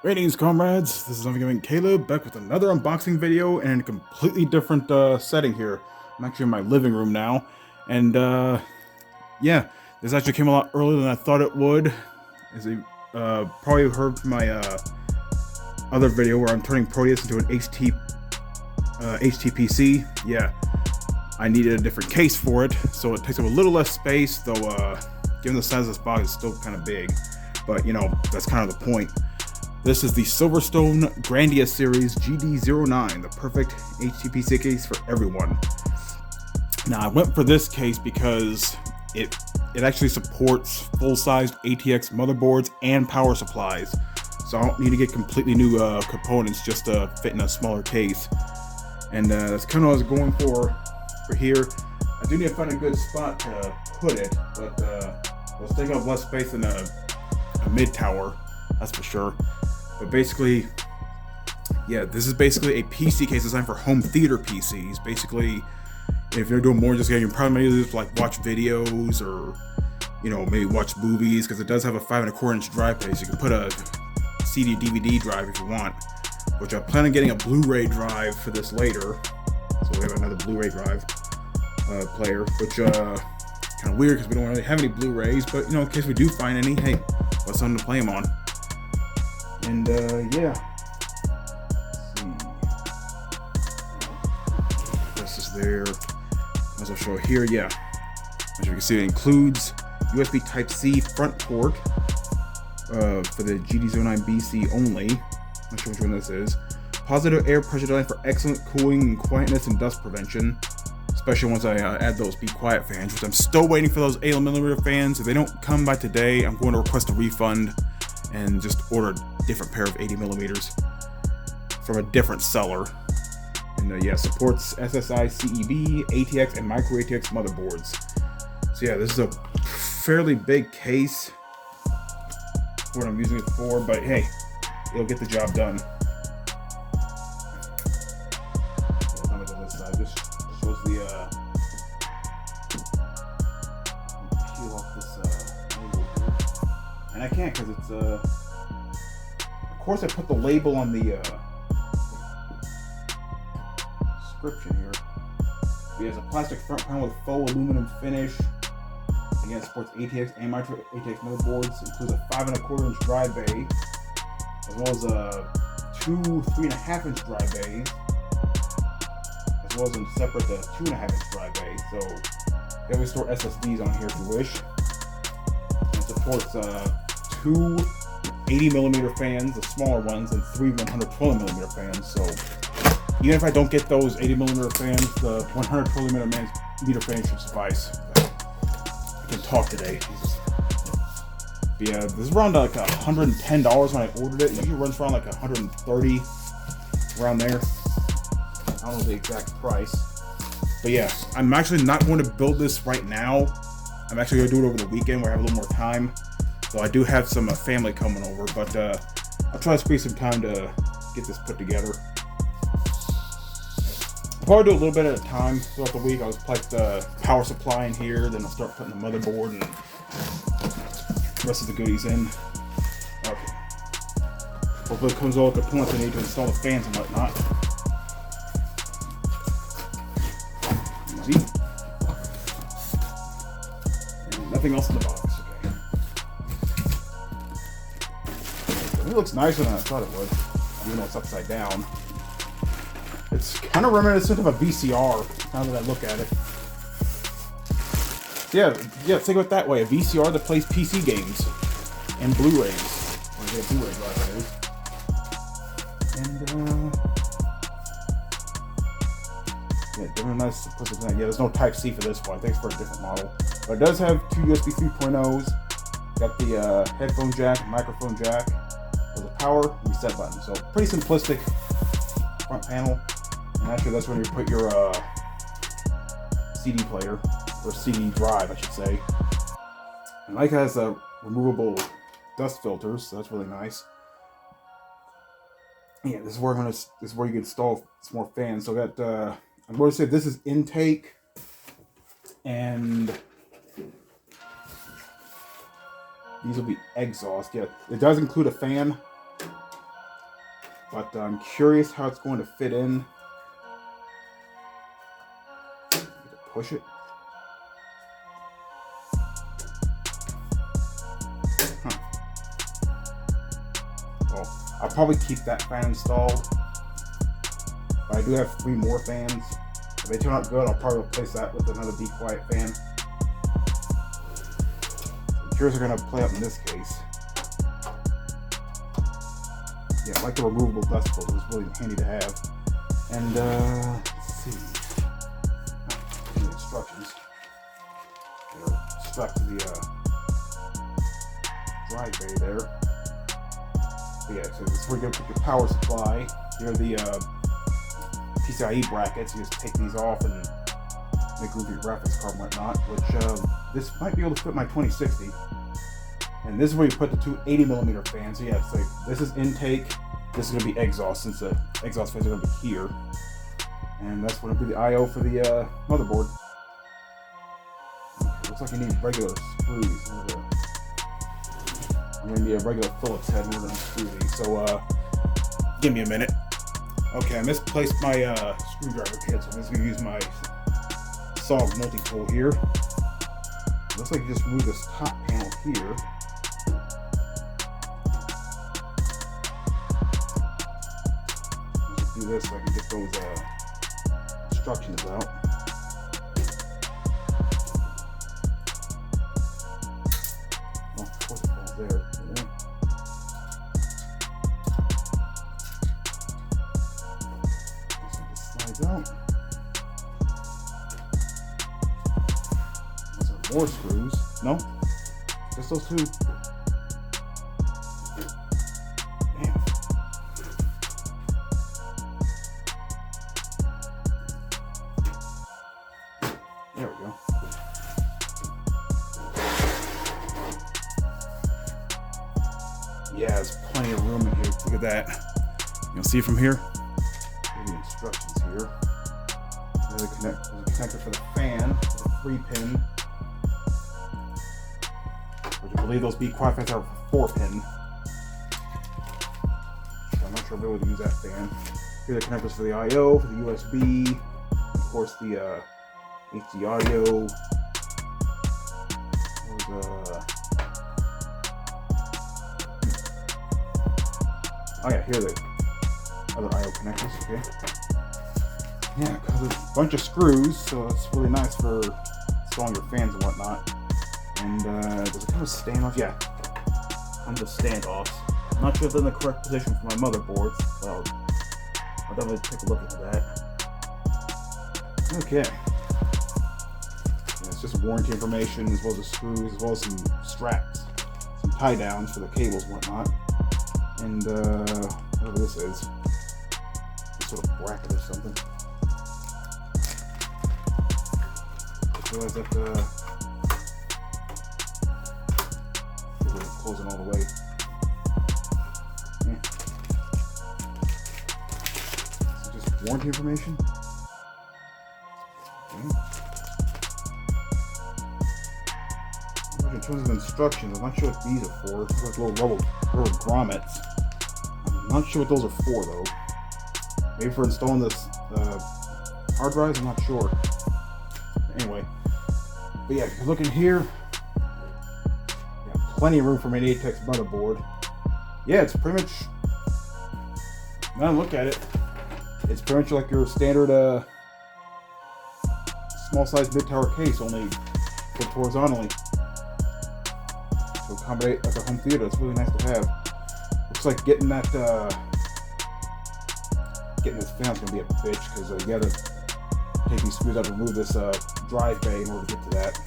Greetings, comrades. This is Unforgiving Caleb back with another unboxing video and in a completely different setting here. I'm actually in my living room now, and yeah, this actually came a lot earlier than I thought it would. As you probably heard from my other video where I'm turning Proteus into an HTPC. Yeah, I needed a different case for it, so it takes up a little less space, though given the size of this box, it's still kind of big. But you know, that's kind of the point. This is the SilverStone Grandia Series GD09, the perfect HTPC case for everyone. Now, I went for this case because it actually supports full-sized ATX motherboards and power supplies, so I don't need to get completely new components just to fit in a smaller case. And that's kind of what I was going for here. I do need to find a good spot to put it, but let's take up less space than a mid-tower, that's for sure. But basically, yeah, this is basically a PC case designed for home theater PCs. Basically, if you're doing more just getting, you're probably maybe just like watch videos or, you know, maybe watch movies, because it does have a 5¼ inch drive base. You can put a CD DVD drive if you want, which I plan on getting a Blu-ray drive for this later. So we have another Blu-ray drive player, which kind of weird because we don't really have any Blu-rays, but you know, in case we do find any, hey, what's something to play them on? And yeah, let's see. This is there. As I'll show here, yeah. As you can see, it includes USB Type-C front port for the GD09 BC only. Not sure which one this is. Positive air pressure design for excellent cooling and quietness and dust prevention. Especially once I add those Be Quiet fans, which I'm still waiting for those 80mm fans. If they don't come by today, I'm going to request a refund and just order a different pair of 80mm from a different seller. And yeah, supports SSI, CEB, ATX, and micro ATX motherboards. So yeah, this is a fairly big case for what I'm using it for, but hey, it'll get the job done. How much on this side? This shows the peel off this label here. And I can't because it's of course I put the label on the description here. It has a plastic front panel with faux aluminum finish. Again, it supports ATX and micro ATX motherboards. It includes a 5¼ inch drive bay, as well as a 2 3.5 inch drive bays, as well as a separate 2.5 inch drive bay. So you can store SSDs on here if you wish. And it supports 2 80mm fans, the smaller ones, and 3 120mm fans. So even if I don't get those 80mm fans, the 120mm fans should suffice. I can talk today. But yeah, this is around like $110 when I ordered it. It usually runs around like $130, around there. I don't know the exact price. But yeah, I'm actually not going to build this right now. I'm actually going to do it over the weekend where I have a little more time. So I do have some family coming over, but I'll try to squeeze some time to get this put together. I'll probably do a little bit at a time throughout the week. I'll just place the power supply in here, then I'll start putting the motherboard and the rest of the goodies in. Okay. Hopefully it comes all the components I need to install the fans and whatnot. Easy. And nothing else in the box. Okay. It looks nicer than I thought it would, even though it's upside down. It's kind of reminiscent of a VCR, now that I look at it. Yeah, think of it that way. A VCR that plays PC games and Blu-rays. Or get a Blu-ray drive, that is. And, yeah, different nice simplistic design. Yeah, there's no Type-C for this one. I think it's for a different model. But it does have 2 USB 3.0s. Got the headphone jack, microphone jack, with a power reset button. So pretty simplistic front panel. And actually, that's where you put your CD player, or CD drive, I should say. And like it has removable dust filters, so that's really nice. Yeah, this is where you can install some more fans. So I got I'm going to say this is intake, and these will be exhaust. Yeah, it does include a fan. but I'm curious how it's going to fit in. Push it. Huh. Well, I'll probably keep that fan installed. But I do have 3 more fans. If they turn out good, I'll probably replace that with another Be Quiet fan. I'm curious how they're going to play out in this case. Yeah, I like the removable dust filter. It's really handy to have. And, let's see. The instructions. They're stuck to the, drive bay there. But yeah, so this is where you're going to put your power supply. Here are the, PCIe brackets. You just take these off and make room for your graphics card and whatnot, which, this might be able to fit my 2060. And this is where you put the 2 80mm fans. So yeah, it's like, this is intake, this is going to be exhaust, since the exhaust fans are going to be here. And that's going to be the I/O for the motherboard. Okay, looks like you need regular screws. I'm going to need a regular Phillips head more than unscrew these. So give me a minute. Okay, I misplaced my screwdriver kit, so I'm just going to use my SOG multi-tool here. Looks like you just remove this top panel here. Let's do this so I can get those instructions out. Oh, of course it falls there. Yeah. So this slides out. More screws. No? Just those 2. Man. There we go. Yeah, there's plenty of room in here. Look at that. You'll see from here. Here's the instructions here. There's a connector for the fan, a 3-pin. I believe those Be Quiet fans are 4-pin. So I'm not sure if they would use that fan. Here are the connectors for the I/O, for the USB, of course the HD audio. Oh yeah, here are the other I/O connectors. Okay. Yeah, because there's a bunch of screws, so it's really nice for installing your fans and whatnot. And does it come with standoffs? Yeah, comes with standoffs. I'm not sure if they're in the correct position for my motherboards, but I'll definitely take a look into that. Okay. Yeah, it's just warranty information, as well as the screws, as well as some straps, some tie downs for the cables and whatnot. And whatever this is, some sort of bracket or something. Just realized that closing all the way. Yeah. So just warranty information. Okay. In terms of instructions, I'm not sure what these are for. It's like little rubber grommets. I'm not sure what those are for though. Maybe for installing this hard drives, I'm not sure. Anyway. But yeah, if you're looking here, plenty of room for an ATEX motherboard. Yeah, it's pretty much, now I look at it, it's pretty much like your standard small size mid-tower case, only flipped horizontally to accommodate like a home theater. It's really nice to have. Looks like getting that getting this fan's gonna be a bitch, because you gotta take these screws out to remove this drive bay in order to get to that.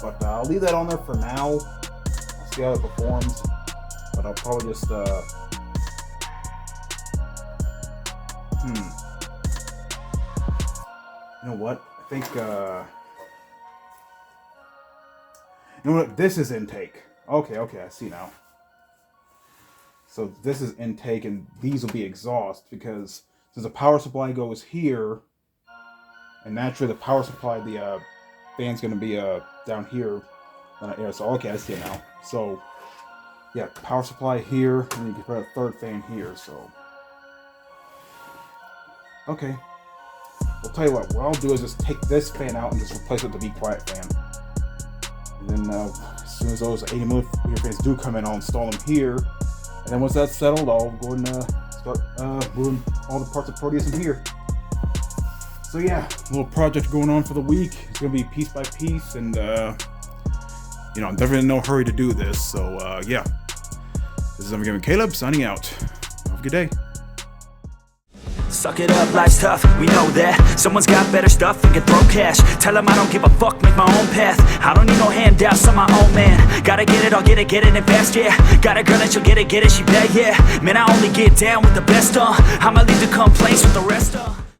But I'll leave that on there for now. I'll see how it performs. But I'll probably just you know what? I think you know what? This is intake. Okay, I see now. So this is intake, and these will be exhaust, because since the power supply goes here, and naturally the power supply, the fan's going to be down here. So okay, I see it now. So yeah, power supply here, and then you can put a third fan here. So, okay. I'll tell you what I'll do is just take this fan out and just replace it with the Be Quiet fan. And then as soon as those 80mm fans do come in, I'll install them here. And then once that's settled, I'll go and start moving all the parts of Proteus in here. So yeah, little project going on for the week. It's gonna be piece by piece, and you know, I'm definitely in no hurry to do this. So yeah, this is I'm Caleb signing out. Have a good day. Suck it up, life's tough, we know that. Someone's got better stuff and can throw cash. Tell them I don't give a fuck, make my own path. I don't need no handouts, I'm my own man. Gotta get it, I'll get it in fast, yeah. Got a girl and she'll get it, she bad, yeah. Man, I only get down with the best, I'ma leave the complaints with the rest,